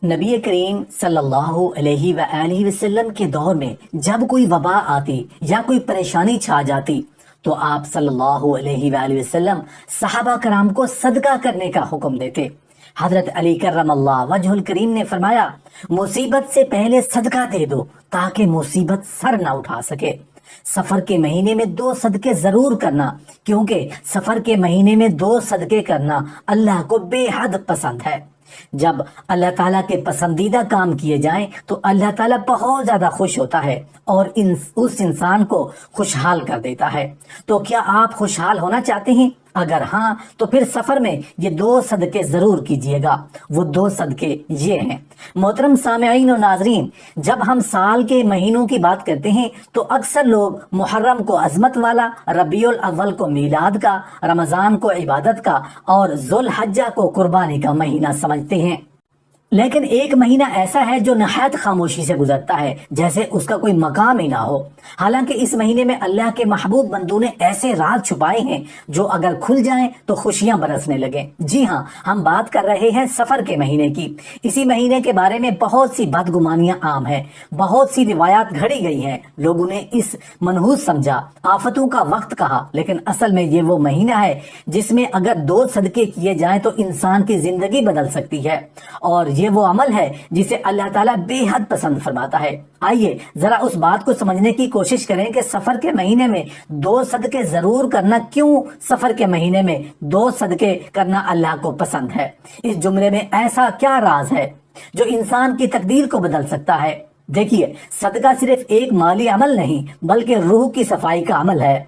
نبی کریم صلی اللہ علیہ وآلہ وسلم کے دور میں جب کوئی وبا آتی یا کوئی پریشانی چھا جاتی تو آپ صلی اللہ علیہ وآلہ وسلم صحابہ کرام کو صدقہ کرنے کا حکم دیتے۔ حضرت علی کرم اللہ وجہ الکریم نے فرمایا، مصیبت سے پہلے صدقہ دے دو تاکہ مصیبت سر نہ اٹھا سکے۔ سفر کے مہینے میں 2 صدقے ضرور کرنا، کیونکہ سفر کے مہینے میں 2 صدقے کرنا اللہ کو بے حد پسند ہے۔ جب اللہ تعالیٰ کے پسندیدہ کام کیے جائیں تو اللہ تعالیٰ بہت زیادہ خوش ہوتا ہے اور اس انسان کو خوشحال کر دیتا ہے۔ تو کیا آپ خوشحال ہونا چاہتے ہیں؟ اگر ہاں تو پھر سفر میں یہ 2 صدقے ضرور کیجیے گا۔ وہ 2 صدقے یہ ہیں۔ محترم سامعین و ناظرین، جب ہم سال کے مہینوں کی بات کرتے ہیں تو اکثر لوگ محرم کو عظمت والا، ربیع الاول کو میلاد کا، رمضان کو عبادت کا اور ذوالحجہ کو قربانی کا مہینہ سمجھتے ہیں۔ لیکن ایک مہینہ ایسا ہے جو نہایت خاموشی سے گزرتا ہے، جیسے اس کا کوئی مقام ہی نہ ہو۔ حالانکہ اس مہینے میں اللہ کے محبوب بندوں نے ایسے راز چھپائے ہیں جو اگر کھل جائیں تو خوشیاں برسنے لگیں۔ جی ہاں، ہم بات کر رہے ہیں سفر کے مہینے کی۔ اسی مہینے کے بارے میں بہت سی بدگمانیاں عام ہیں، بہت سی روایات گھڑی گئی ہیں۔ لوگوں نے اس منحوس سمجھا، آفتوں کا وقت کہا، لیکن اصل میں یہ وہ مہینہ ہے جس میں اگر 2 صدقے کیے جائیں تو انسان کی زندگی بدل سکتی ہے، اور یہ وہ عمل ہے جسے اللہ تعالیٰ بے حد پسند فرماتا ہے۔ آئیے ذرا اس بات کو سمجھنے کی کوشش کریں کہ سفر کے مہینے میں 2 صدقے ضرور کرنا کیوں سفر کے مہینے میں 2 صدقے کرنا اللہ کو پسند ہے۔ اس جملے میں ایسا کیا راز ہے جو انسان کی تقدیر کو بدل سکتا ہے؟ دیکھیے، صدقہ صرف ایک مالی عمل نہیں بلکہ روح کی صفائی کا عمل ہے۔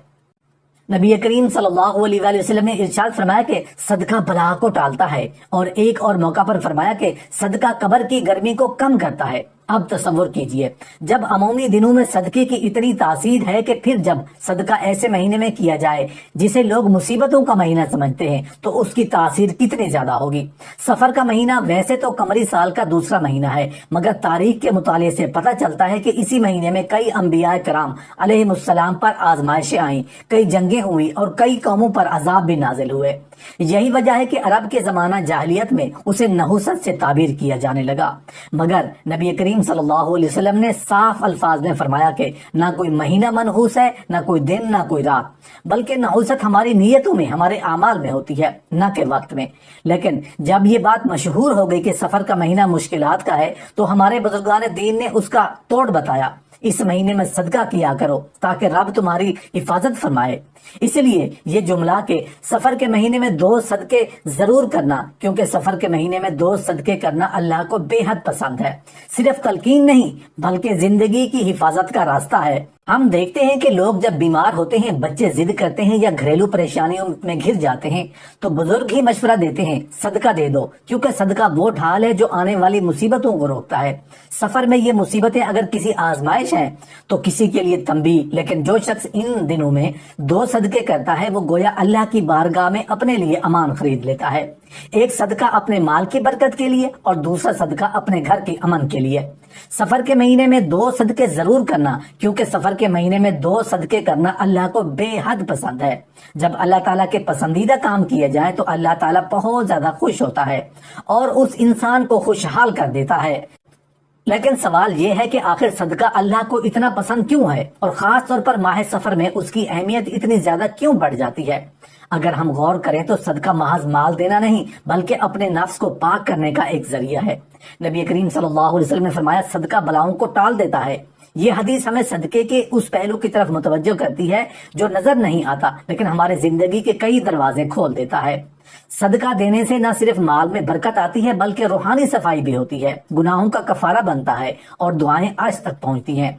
نبی کریم صلی اللہ علیہ وآلہ وسلم نے ارشاد فرمایا کہ صدقہ بلا کو ٹالتا ہے، اور ایک اور موقع پر فرمایا کہ صدقہ قبر کی گرمی کو کم کرتا ہے۔ اب تصور کیجئے، جب عمومی دنوں میں صدقے کی اتنی تاثیر ہے کہ پھر جب صدقہ ایسے مہینے میں کیا جائے جسے لوگ مصیبتوں کا مہینہ سمجھتے ہیں تو اس کی تاثیر کتنی زیادہ ہوگی۔ سفر کا مہینہ ویسے تو قمری سال کا دوسرا مہینہ ہے، مگر تاریخ کے مطالعے سے پتہ چلتا ہے کہ اسی مہینے میں کئی انبیاء کرام علیہ السلام پر آزمائشیں آئیں، کئی جنگیں ہوئی اور کئی قوموں پر عذاب بھی نازل ہوئے۔ یہی وجہ ہے کہ عرب کے زمانہ جاہلیت میں اسے نحوست سے تعبیر کیا جانے لگا، مگر نبی کریم صلی اللہ علیہ وسلم نے صاف الفاظ میں فرمایا کہ نہ کوئی مہینہ منحوس ہے، نہ کوئی دن، نہ کوئی رات، بلکہ نحوست ہماری نیتوں میں، ہمارے اعمال میں ہوتی ہے، نہ کہ وقت میں۔ لیکن جب یہ بات مشہور ہو گئی کہ سفر کا مہینہ مشکلات کا ہے تو ہمارے بزرگان دین نے اس کا توڑ بتایا۔ اس مہینے میں صدقہ کیا کرو تاکہ رب تمہاری حفاظت فرمائے۔ اس لیے یہ جملہ کہ سفر کے مہینے میں 2 صدقے ضرور کرنا، کیونکہ سفر کے مہینے میں 2 صدقے کرنا اللہ کو بے حد پسند ہے، صرف تلقین نہیں بلکہ زندگی کی حفاظت کا راستہ ہے۔ ہم دیکھتے ہیں کہ لوگ جب بیمار ہوتے ہیں، بچے ضد کرتے ہیں یا گھریلو پریشانیوں میں گھر جاتے ہیں تو بزرگ ہی مشورہ دیتے ہیں، صدقہ دے دو، کیونکہ صدقہ وہ ڈھال ہے جو آنے والی مصیبتوں کو روکتا ہے۔ سفر میں یہ مصیبتیں اگر کسی آزمائش ہیں تو کسی کے لیے تنبیہ، لیکن جو شخص ان دنوں میں 2 صدقے کرتا ہے وہ گویا اللہ کی بارگاہ میں اپنے لیے امان خرید لیتا ہے۔ ایک صدقہ اپنے مال کی برکت کے لیے اور دوسرا صدقہ اپنے گھر کے امن کے لیے۔ سفر کے مہینے میں 2 صدقے ضرور کرنا، کیونکہ سفر کے مہینے میں 2 صدقے کرنا اللہ کو بے حد پسند ہے۔ جب اللہ تعالیٰ کے پسندیدہ کام کیے جائیں تو اللہ تعالیٰ بہت زیادہ خوش ہوتا ہے اور اس انسان کو خوشحال کر دیتا ہے۔ لیکن سوال یہ ہے کہ آخر صدقہ اللہ کو اتنا پسند کیوں ہے، اور خاص طور پر ماہ سفر میں اس کی اہمیت اتنی زیادہ کیوں بڑھ جاتی ہے؟ اگر ہم غور کریں تو صدقہ محض مال دینا نہیں بلکہ اپنے نفس کو پاک کرنے کا ایک ذریعہ ہے۔ نبی کریم صلی اللہ علیہ وسلم نے فرمایا، صدقہ بلاؤں کو ٹال دیتا ہے۔ یہ حدیث ہمیں صدقے کے اس پہلو کی طرف متوجہ کرتی ہے جو نظر نہیں آتا لیکن ہمارے زندگی کے کئی دروازے کھول دیتا ہے۔ صدقہ دینے سے نہ صرف مال میں برکت آتی ہے بلکہ روحانی صفائی بھی ہوتی ہے، گناہوں کا کفارہ بنتا ہے اور دعائیں عرش تک پہنچتی ہیں۔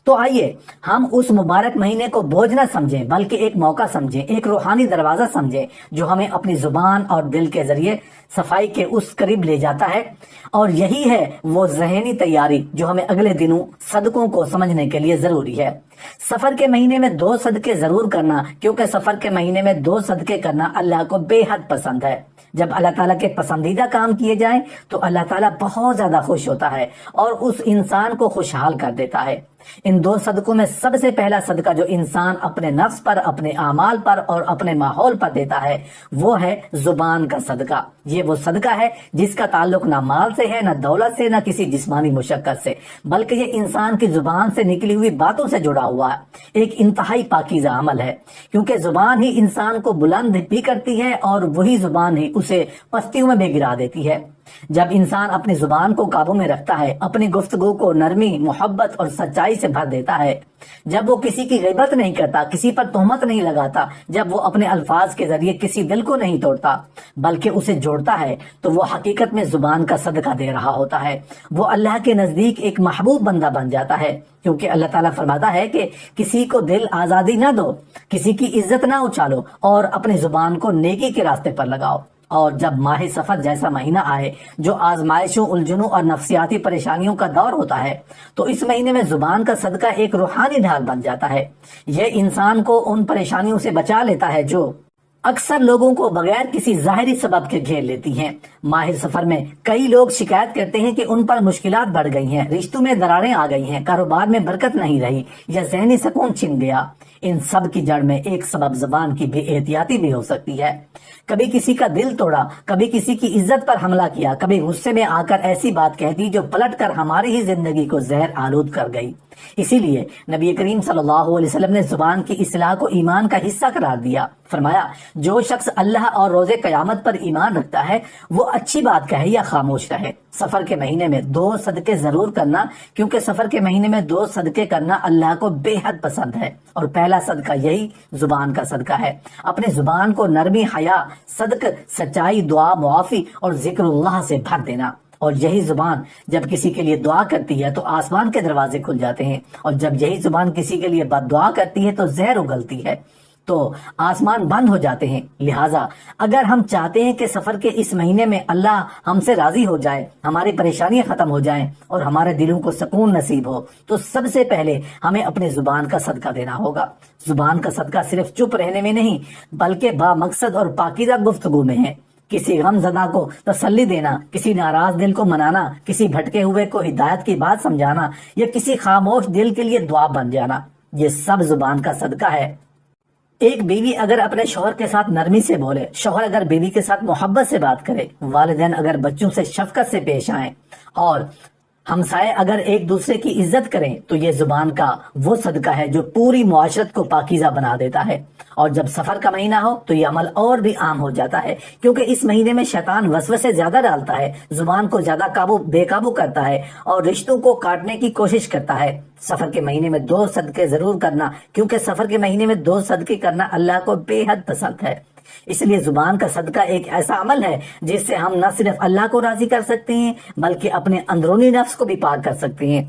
تو آئیے ہم اس مبارک مہینے کو بوجھ نہ سمجھیں بلکہ ایک موقع سمجھیں، ایک روحانی دروازہ سمجھیں جو ہمیں اپنی زبان اور دل کے ذریعے صفائی کے اس قریب لے جاتا ہے، اور یہی ہے وہ ذہنی تیاری جو ہمیں اگلے دنوں صدقوں کو سمجھنے کے لیے ضروری ہے۔ سفر کے مہینے میں 2 صدقے ضرور کرنا، کیونکہ سفر کے مہینے میں 2 صدقے کرنا اللہ کو بے حد پسند ہے۔ جب اللہ تعالیٰ کے پسندیدہ کام کیے جائیں تو اللہ تعالیٰ بہت زیادہ خوش ہوتا ہے اور اس انسان کو خوشحال کر دیتا ہے۔ ان 2 صدقوں میں سب سے پہلا صدقہ جو انسان اپنے نفس پر، اپنے اعمال پر اور اپنے ماحول پر دیتا ہے وہ ہے زبان کا صدقہ۔ یہ وہ صدقہ ہے جس کا تعلق نہ مال سے ہے، نہ دولت سے، نہ کسی جسمانی مشقت سے، بلکہ یہ انسان کی زبان سے نکلی ہوئی باتوں سے جڑا ہوا ہے۔ ایک انتہائی پاکیزہ عمل ہے، کیونکہ زبان ہی انسان کو بلند بھی کرتی ہے اور وہی زبان ہی اسے پستیوں میں بھی گرا دیتی ہے۔ جب انسان اپنی زبان کو قابو میں رکھتا ہے، اپنی گفتگو کو نرمی، محبت اور سچائی سے بھر دیتا ہے، جب وہ کسی کی غیبت نہیں کرتا، کسی پر تہمت نہیں لگاتا، جب وہ اپنے الفاظ کے ذریعے کسی دل کو نہیں توڑتا بلکہ اسے جوڑتا ہے، تو وہ حقیقت میں زبان کا صدقہ دے رہا ہوتا ہے۔ وہ اللہ کے نزدیک ایک محبوب بندہ بن جاتا ہے، کیونکہ اللہ تعالیٰ فرماتا ہے کہ کسی کو دل آزادی نہ دو، کسی کی عزت نہ اچھالو اور اپنی زبان کو نیکی کے راستے پر لگاؤ۔ اور جب ماہ سفر جیسا مہینہ آئے جو آزمائشوں، الجھنوں اور نفسیاتی پریشانیوں کا دور ہوتا ہے، تو اس مہینے میں زبان کا صدقہ ایک روحانی ڈھال بن جاتا ہے۔ یہ انسان کو ان پریشانیوں سے بچا لیتا ہے جو اکثر لوگوں کو بغیر کسی ظاہری سبب کے گھیر لیتی ہیں۔ ماہ سفر میں کئی لوگ شکایت کرتے ہیں کہ ان پر مشکلات بڑھ گئی ہیں، رشتوں میں دراڑیں آ گئی ہیں، کاروبار میں برکت نہیں رہی یا ذہنی سکون چھن گیا۔ ان سب کی جڑ میں ایک سبب زبان کی بے احتیاطی بھی ہو سکتی ہے۔ کبھی کسی کا دل توڑا، کبھی کسی کی عزت پر حملہ کیا، کبھی غصے میں آ کر ایسی بات کہہ دی جو پلٹ کر ہماری ہی زندگی کو زہر آلود کر گئی۔ اسی لیے نبی کریم صلی اللہ علیہ وسلم نے زبان کی اصلاح کو ایمان کا حصہ قرار دیا۔ فرمایا، جو شخص اللہ اور روز قیامت پر ایمان رکھتا ہے وہ اچھی بات کہے یا خاموش رہے۔ سفر کے مہینے میں 2 صدقے ضرور کرنا، کیونکہ سفر کے مہینے میں 2 صدقے کرنا اللہ کو بے حد پسند ہے، اور پہلا صدقہ یہی زبان کا صدقہ ہے۔ اپنی زبان کو نرمی، حیا، صدق، سچائی، دعا، معافی اور ذکر اللہ سے بھر دینا۔ اور یہی زبان جب کسی کے لیے دعا کرتی ہے تو آسمان کے دروازے کھل جاتے ہیں، اور جب یہی زبان کسی کے لیے بد دعا کرتی ہے تو زہر اگلتی ہے تو آسمان بند ہو جاتے ہیں۔ لہٰذا اگر ہم چاہتے ہیں کہ سفر کے اس مہینے میں اللہ ہم سے راضی ہو جائے، ہماری پریشانیاں ختم ہو جائیں اور ہمارے دلوں کو سکون نصیب ہو، تو سب سے پہلے ہمیں اپنے زبان کا صدقہ دینا ہوگا۔ زبان کا صدقہ صرف چپ رہنے میں نہیں بلکہ با مقصد اور پاکیزہ گفتگو میں ہے۔ کسی غم زدہ کو تسلی دینا، کسی ناراض دل کو منانا، کسی بھٹکے ہوئے کو ہدایت کی بات سمجھانا یا کسی خاموش دل کے لیے دعا بن جانا، یہ سب زبان کا صدقہ ہے۔ ایک بیوی اگر اپنے شوہر کے ساتھ نرمی سے بولے، شوہر اگر بیوی کے ساتھ محبت سے بات کرے، والدین اگر بچوں سے شفقت سے پیش آئیں اور ہمسائے اگر ایک دوسرے کی عزت کریں، تو یہ زبان کا وہ صدقہ ہے جو پوری معاشرت کو پاکیزہ بنا دیتا ہے۔ اور جب سفر کا مہینہ ہو تو یہ عمل اور بھی عام ہو جاتا ہے، کیونکہ اس مہینے میں شیطان وسوسے زیادہ ڈالتا ہے، زبان کو زیادہ بے قابو کرتا ہے اور رشتوں کو کاٹنے کی کوشش کرتا ہے۔ سفر کے مہینے میں 2 صدقے ضرور کرنا، کیونکہ سفر کے مہینے میں 2 صدقے کرنا اللہ کو بے حد پسند ہے۔ اس لیے زبان کا صدقہ ایک ایسا عمل ہے جس سے ہم نہ صرف اللہ کو راضی کر سکتے ہیں بلکہ اپنے اندرونی نفس کو بھی پاک کر سکتے ہیں۔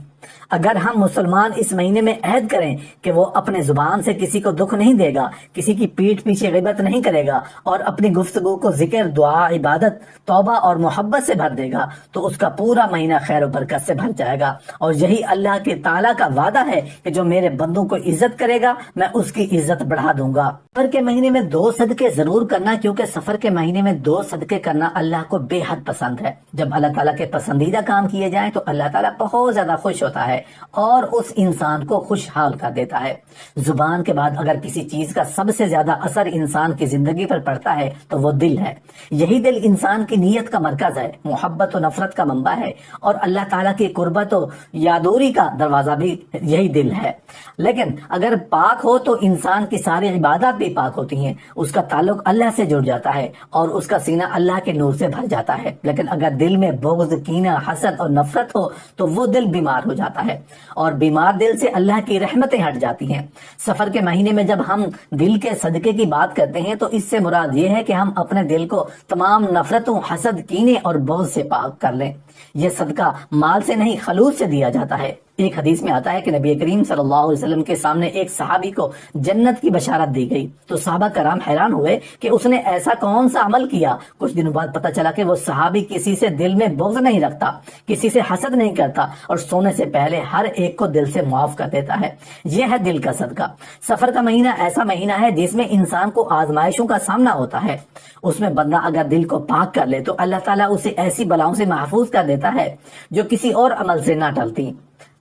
اگر ہم مسلمان اس مہینے میں عہد کریں کہ وہ اپنے زبان سے کسی کو دکھ نہیں دے گا، کسی کی پیٹھ پیچھے غیبت نہیں کرے گا اور اپنی گفتگو کو ذکر، دعا، عبادت، توبہ اور محبت سے بھر دے گا، تو اس کا پورا مہینہ خیر و برکت سے بھر جائے گا۔ اور یہی اللہ کے تعالیٰ کا وعدہ ہے کہ جو میرے بندوں کو عزت کرے گا میں اس کی عزت بڑھا دوں گا۔ سفر کے مہینے میں 2 صدقے ضرور کرنا، کیونکہ سفر کے مہینے میں 2 صدقے کرنا اللہ کو بے حد پسند ہے۔ جب اللہ تعالیٰ کے پسندیدہ کام کیے جائیں تو اللہ تعالیٰ بہت زیادہ خوش ہوتا ہے اور اس انسان کو خوشحال کر دیتا ہے۔ زبان کے بعد اگر کسی چیز کا سب سے زیادہ اثر انسان کی زندگی پر پڑتا ہے تو وہ دل ہے۔ یہی دل انسان کی نیت کا مرکز ہے، محبت و نفرت کا منبع ہے، اور اللہ تعالیٰ کی قربت و یادوری کا دروازہ بھی یہی دل ہے۔ لیکن اگر پاک ہو تو انسان کی ساری عبادات بھی پاک ہوتی ہیں، اس کا تعلق اللہ سے جڑ جاتا ہے اور اس کا سینہ اللہ کے نور سے بھر جاتا ہے۔ لیکن اگر دل میں بغض، کینہ، حسد اور نفرت ہو تو وہ دل بیمار ہو جاتا ہے، اور بیمار دل سے اللہ کی رحمتیں ہٹ جاتی ہیں۔ سفر کے مہینے میں جب ہم دل کے صدقے کی بات کرتے ہیں تو اس سے مراد یہ ہے کہ ہم اپنے دل کو تمام نفرتوں، حسد، کینے اور بغض سے پاک کر لیں۔ یہ صدقہ مال سے نہیں خلوص سے دیا جاتا ہے۔ ایک حدیث میں آتا ہے کہ نبی کریم صلی اللہ علیہ وسلم کے سامنے ایک صحابی کو جنت کی بشارت دی گئی تو صحابہ کرام حیران ہوئے کہ اس نے ایسا کون سا عمل کیا۔ کچھ دنوں بعد پتہ چلا کہ وہ صحابی کسی سے دل میں بغض نہیں رکھتا، کسی سے حسد نہیں کرتا، اور سونے سے پہلے ہر ایک کو دل سے معاف کر دیتا ہے۔ یہ ہے دل کا صدقہ۔ سفر کا مہینہ ایسا مہینہ ہے جس میں انسان کو آزمائشوں کا سامنا ہوتا ہے۔ اس میں بندہ اگر دل کو پاک کر لے تو اللہ تعالیٰ اسے ایسی بلاؤں سے محفوظ کر دیتا ہے جو کسی اور عمل سے نہ ٹلتی۔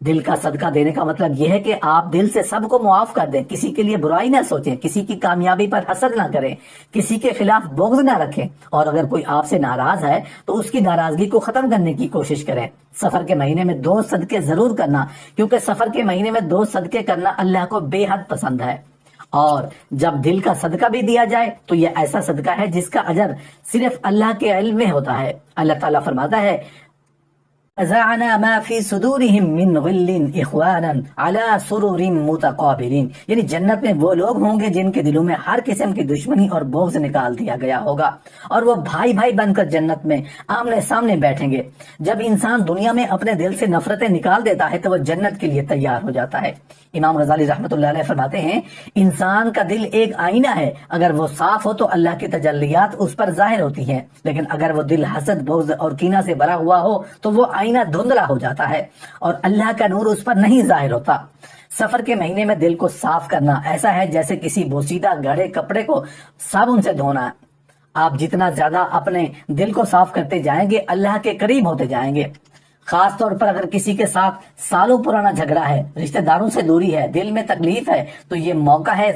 دل کا صدقہ دینے کا مطلب یہ ہے کہ آپ دل سے سب کو معاف کر دیں، کسی کے لیے برائی نہ سوچیں، کسی کی کامیابی پر حسد نہ کریں، کسی کے خلاف بغض نہ رکھیں، اور اگر کوئی آپ سے ناراض ہے تو اس کی ناراضگی کو ختم کرنے کی کوشش کریں۔ سفر کے مہینے میں 2 صدقے ضرور کرنا، کیونکہ سفر کے مہینے میں 2 صدقے کرنا اللہ کو بے حد پسند ہے۔ اور جب دل کا صدقہ بھی دیا جائے تو یہ ایسا صدقہ ہے جس کا اجر صرف اللہ کے علم میں ہوتا ہے۔ اللہ تعالیٰ فرماتا ہے نزعنا ما في صدورهم من غل اخوانا على سرر متقابلين، یعنی جنت میں وہ لوگ ہوں گے جن کے دلوں میں ہر قسم کی دشمنی اور بغض نکال دیا گیا ہوگا، اور وہ بھائی بھائی بن کر جنت میں آمنے سامنے بیٹھیں گے۔ جب انسان دنیا میں اپنے دل سے نفرتیں نکال دیتا ہے تو وہ جنت کے لیے تیار ہو جاتا ہے۔ امام غزالی رحمۃ اللہ علیہ فرماتے ہیں انسان کا دل ایک آئینہ ہے، اگر وہ صاف ہو تو اللہ کی تجلیات اس پر ظاہر ہوتی ہیں، لیکن اگر وہ دل حسد بغض اور کینہ سے بھرا ہوا ہو تو وہ آئینہ دھندلا ہو جاتا ہے اور اللہ کا نور اس پر نہیں ظاہر ہوتا۔ سفر کے مہینے میں دل کو صاف کرنا ایسا ہے جیسے کسی بوسیدہ گھڑے کپڑے کو صابن سے دھونا۔ آپ جتنا زیادہ اپنے دل کو صاف کرتے جائیں گے اللہ کے قریب ہوتے جائیں گے۔ خاص طور پر اگر کسی کے ساتھ سالوں پرانا جھگڑا ہے، رشتہ داروں سے دوری ہے، دل میں تکلیف ہے، تو یہ موقع ہے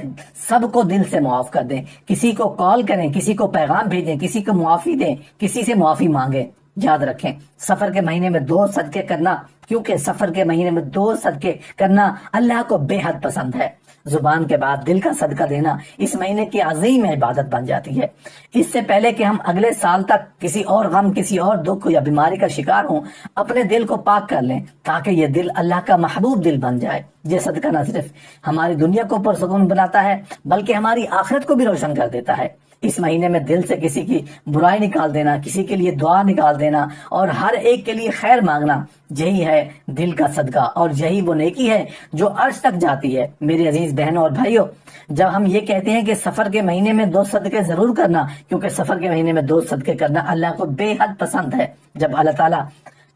سب کو دل سے معاف کر دیں، کسی کو کال کریں، کسی کو پیغام بھیجیں، کسی کو معافی دیں، کسی سے معافی مانگیں۔ یاد رکھیں سفر کے مہینے میں 2 صدقے کرنا، کیونکہ سفر کے مہینے میں 2 صدقے کرنا اللہ کو بے حد پسند ہے۔ زبان کے بعد دل کا صدقہ دینا اس مہینے کی عظیم عبادت بن جاتی ہے۔ اس سے پہلے کہ ہم اگلے سال تک کسی اور غم، کسی اور دکھ یا بیماری کا شکار ہوں، اپنے دل کو پاک کر لیں تاکہ یہ دل اللہ کا محبوب دل بن جائے۔ یہ صدقہ نہ صرف ہماری دنیا کو پرسکون بناتا ہے بلکہ ہماری آخرت کو بھی روشن کر دیتا ہے۔ اس مہینے میں دل سے کسی کی برائی نکال دینا، کسی کے لیے دعا نکال دینا اور ہر ایک کے لیے خیر مانگنا، یہی ہے دل کا صدقہ، اور یہی وہ نیکی ہے جو عرش تک جاتی ہے۔ میرے عزیز بہنوں اور بھائیوں، جب ہم یہ کہتے ہیں کہ سفر کے مہینے میں 2 صدقے ضرور کرنا، کیونکہ سفر کے مہینے میں 2 صدقے کرنا اللہ کو بے حد پسند ہے۔ جب اللہ تعالیٰ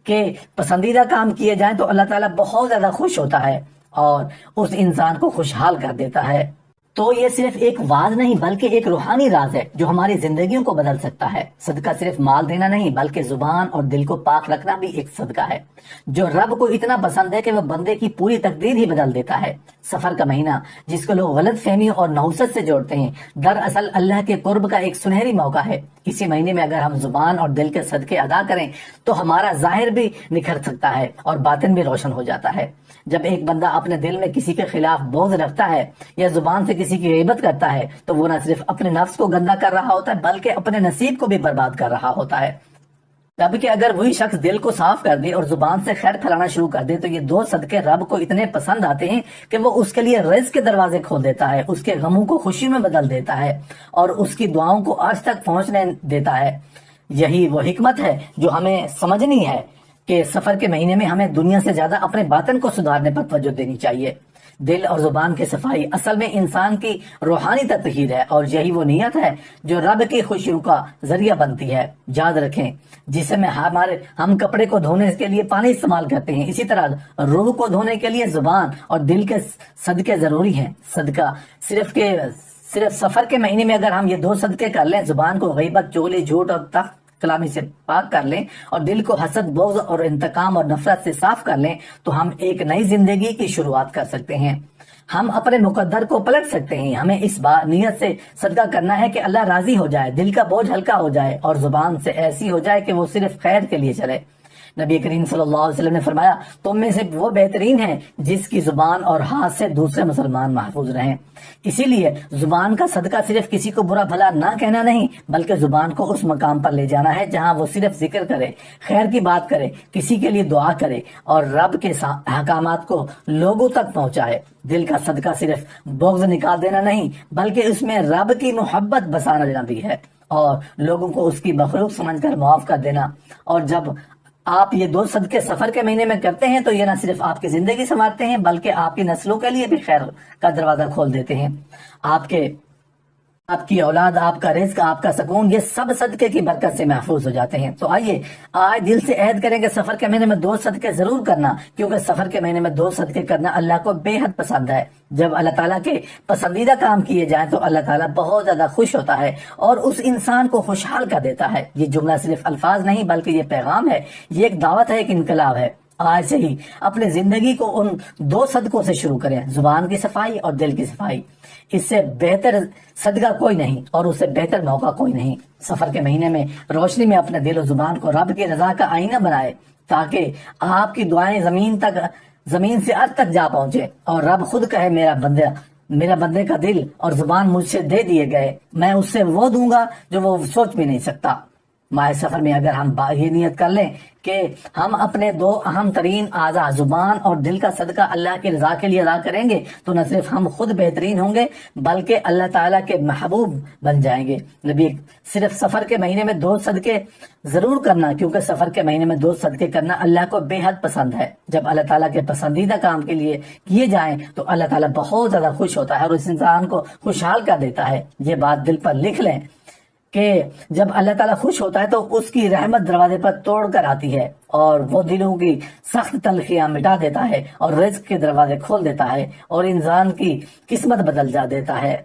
کے پسندیدہ کام کیے جائیں تو اللہ تعالیٰ بہت زیادہ خوش ہوتا ہے اور اس انسان کو خوشحال کر دیتا ہے۔ تو یہ صرف ایک واز نہیں بلکہ ایک روحانی راز ہے جو ہماری زندگیوں کو بدل سکتا ہے۔ صدقہ صرف مال دینا نہیں بلکہ زبان اور دل کو پاک رکھنا بھی ایک صدقہ ہے جو رب کو اتنا پسند ہے کہ وہ بندے کی پوری تقدیر ہی بدل دیتا ہے۔ سفر کا مہینہ جس کو لوگ غلط فہمیوں اور نحوست سے جوڑتے ہیں، دراصل اللہ کے قرب کا ایک سنہری موقع ہے۔ اسی مہینے میں اگر ہم زبان اور دل کے صدقے ادا کریں تو ہمارا ظاہر بھی نکھر سکتا ہے اور باطن بھی روشن ہو جاتا ہے۔ جب ایک بندہ اپنے دل میں کسی کے خلاف بغض رکھتا ہے یا زبان سے کسی کی غیبت کرتا ہے تو وہ نہ صرف اپنے نفس کو گندا کر رہا ہوتا ہے بلکہ اپنے نصیب کو بھی برباد کر رہا ہوتا ہے۔ جبکہ اگر وہی شخص دل کو صاف کر دے اور زبان سے خیر پھیلانا شروع کر دے تو یہ 2 صدقے رب کو اتنے پسند آتے ہیں کہ وہ اس کے لیے رزق کے دروازے کھول دیتا ہے، اس کے غموں کو خوشی میں بدل دیتا ہے اور اس کی دعاؤں کو آج تک پہنچنے دیتا ہے۔ یہی وہ حکمت ہے جو ہمیں سمجھنی ہے کہ سفر کے مہینے میں ہمیں دنیا سے زیادہ اپنے باطن کو سدھارنے پر توجہ دینی چاہیے۔ دل اور زبان کی صفائی اصل میں انسان کی روحانی تطہیر ہے اور یہی وہ نیت ہے جو رب کی خوشیوں کا ذریعہ بنتی ہے۔ یاد رکھیں جسے میں ہم کپڑے کو دھونے کے لیے پانی استعمال کرتے ہیں، اسی طرح روح کو دھونے کے لیے زبان اور دل کے صدقے ضروری ہیں۔ صدقہ صرف سفر کے مہینے میں اگر ہم یہ 2 صدقے کر لیں، زبان کو غیبت، چغلی، جھوٹ اور تخت کلامی سے پاک کر لیں اور دل کو حسد، بغض اور انتقام اور نفرت سے صاف کر لیں تو ہم ایک نئی زندگی کی شروعات کر سکتے ہیں۔ ہم اپنے مقدر کو پلٹ سکتے ہیں۔ ہمیں اس بات نیت سے صدقہ کرنا ہے کہ اللہ راضی ہو جائے، دل کا بوجھ ہلکا ہو جائے اور زبان سے ایسی ہو جائے کہ وہ صرف خیر کے لیے چلے۔ نبی کریم صلی اللہ علیہ وسلم نے فرمایا تم میں سے وہ بہترین ہے جس کی زبان اور ہاتھ سے دوسرے مسلمان محفوظ رہیں۔ اسی لیے زبان کا صدقہ صرف کسی کو برا بھلا نہ کہنا نہیں بلکہ زبان کو اس مقام پر لے جانا ہے جہاں وہ صرف ذکر کرے، خیر کی بات کرے، کسی کے لیے دعا کرے اور رب کے احکامات کو لوگوں تک پہنچائے۔ دل کا صدقہ صرف بغض نکال دینا نہیں بلکہ اس میں رب کی محبت بسانا دینا بھی ہے اور لوگوں کو اس کی مخلوق سمجھ کر معاف کر دینا۔ اور جب آپ یہ 2 صدقے سفر کے مہینے میں کرتے ہیں تو یہ نہ صرف آپ کی زندگی سنوارتے ہیں بلکہ آپ کی نسلوں کے لیے بھی خیر کا دروازہ کھول دیتے ہیں۔ آپ کی اولاد، آپ کا رزق، آپ کا سکون، یہ سب صدقے کی برکت سے محفوظ ہو جاتے ہیں۔ تو آئیے آج دل سے عہد کریں کہ سفر کے مہینے میں 2 صدقے ضرور کرنا، کیونکہ سفر کے مہینے میں 2 صدقے کرنا اللہ کو بے حد پسند ہے۔ جب اللہ تعالیٰ کے پسندیدہ کام کیے جائیں تو اللہ تعالیٰ بہت زیادہ خوش ہوتا ہے اور اس انسان کو خوشحال کر دیتا ہے۔ یہ جملہ صرف الفاظ نہیں بلکہ یہ پیغام ہے، یہ ایک دعوت ہے، ایک انقلاب ہے۔ آج سے ہی اپنے زندگی کو ان 2 صدقوں سے شروع کریں، زبان کی صفائی اور دل کی صفائی۔ اس سے بہتر صدقہ کوئی نہیں اور اس سے بہتر موقع کوئی نہیں۔ سفر کے مہینے میں روشنی میں اپنے دل و زبان کو رب کی رضا کا آئینہ بنائے، تاکہ آپ کی دعائیں زمین سے ارض تک جا پہنچے اور رب خود کہے میرا بندے کا دل اور زبان مجھ سے دے دیے گئے، میں اس سے وہ دوں گا جو وہ سوچ بھی نہیں سکتا۔ ماہ سفر میں اگر ہم یہ نیت کر لیں کہ ہم اپنے 2 اہم ترین اعضاء زبان اور دل کا صدقہ اللہ کی رضا کے لیے ادا کریں گے تو نہ صرف ہم خود بہترین ہوں گے بلکہ اللہ تعالیٰ کے محبوب بن جائیں گے۔ نبی صرف سفر کے مہینے میں 2 صدقے ضرور کرنا، کیونکہ سفر کے مہینے میں 2 صدقے کرنا اللہ کو بے حد پسند ہے۔ جب اللہ تعالیٰ کے پسندیدہ کام کے لیے کیے جائیں تو اللہ تعالیٰ بہت زیادہ خوش ہوتا ہے اور اس انسان کو خوشحال کر دیتا ہے۔ یہ بات دل پر لکھ لیں کہ جب اللہ تعالیٰ خوش ہوتا ہے تو اس کی رحمت دروازے پر توڑ کر آتی ہے اور وہ دلوں کی سخت تلخیاں مٹا دیتا ہے اور رزق کے دروازے کھول دیتا ہے اور انسان کی قسمت بدل جا دیتا ہے۔